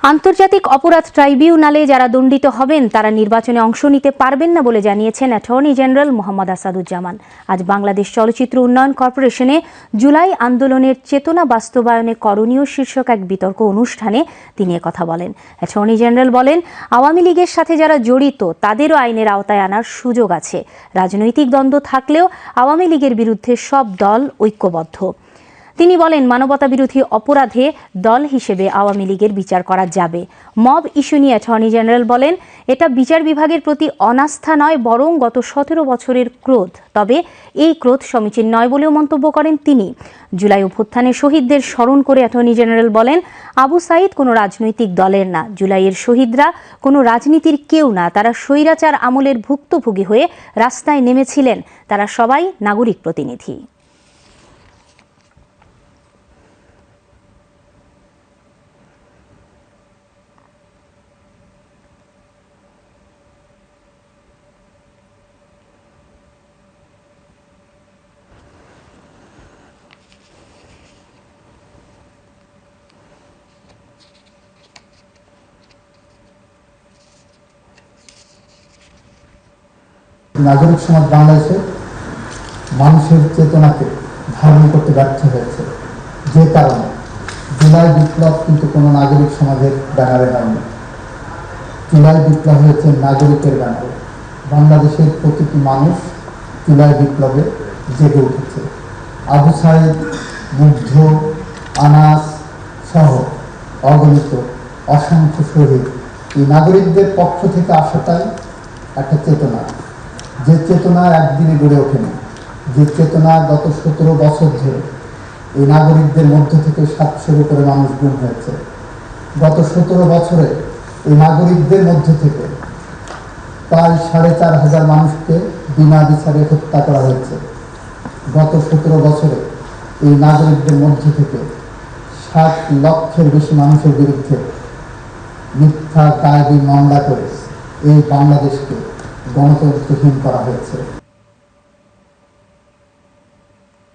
আন্তর্জাতিক অপরাধ ট্রাইব্যুনালে যারা দণ্ডিত হবেন তারা নির্বাচনে অংশ নিতে পারবেন না বলে জানিয়েছেন অ্যাটর্নি জেনারেল মোহাম্মদ আসাদুজ্জামান। আজ বাংলাদেশ চলচ্চিত্র উন্নয়ন কর্পোরেশনে জুলাই আন্দোলনের চেতনা বাস্তবায়নে করণীয় শীর্ষক এক বিতর্ক অনুষ্ঠানে তিনি কথা বলেন। অ্যাটর্নি জেনারেল বলেন, আওয়ামী লীগের সাথে যারা জড়িত তাদেরও আইনের আওতায় আনার সুযোগ আছে। রাজনৈতিক দ্বন্দ্ব থাকলেও আওয়ামী লীগের বিরুদ্ধে সব দল ঐক্যবদ্ধ। তিনি বলেন, মানবতাবিরোধী অপরাধে দল হিসেবে আওয়ামী লীগের বিচার করা যাবে। মব ইস্যু নিয়ে অ্যাটর্নি জেনারেল বলেন, এটা বিচার বিভাগের প্রতি অনাস্থা নয়, বরং গত 17 বছরের ক্রোধ। তবে এই ক্রোধ সমীচীন নয় বলেও মন্তব্য করেন তিনি। জুলাই অভ্যুত্থানে শহীদদের স্মরণ করে অ্যাটর্নি জেনারেল বলেন, আবু সাঈদ কোনো রাজনৈতিক দলের না, জুলাইয়ের শহীদরা কোনো রাজনীতির কেউ না। তারা স্বৈরাচার আমলের ভুক্তভোগী হয়ে রাস্তায় নেমেছিলেন। তারা সবাই নাগরিক প্রতিনিধি। নাগরিক সমাজ বাংলাদেশে মানুষের চেতনাকে ধারণ করতে ব্যর্থ হয়েছে, যে কারণে জুলাই বিপ্লব কিন্তু কোনো নাগরিক সমাজের ব্যানারে হয়নি। জুলাই বিপ্লব হয়েছে নাগরিকের ব্যানারে। বাংলাদেশের প্রতিটি মানুষ জুলাই বিপ্লবে জেগে উঠেছে। আবু সাঈদ, মুগ্ধ, আনাস সহ অগণিত অসংখ্য শহীদ, এই নাগরিকদের পক্ষ থেকে আসাটাই একটা চেতনা, যে চেতনা একদিনে গড়ে ওঠেনি, যে চেতনা গত 17 বছর ধরে এই নাগরিকদের মধ্য থেকে 700 করে মানুষ গুম হয়েছে। গত 17 বছরে এই নাগরিকদের মধ্য থেকে প্রায় 4500 মানুষকে বিনা বিচারে হত্যা করা হয়েছে। গত 17 বছরে এই নাগরিকদের মধ্য থেকে 7 লক্ষের বেশি মানুষের বিরুদ্ধে মিথ্যা গায়েবী মামলা করে এই বাংলাদেশকে গণতন্ত্রহীন করা হয়েছে।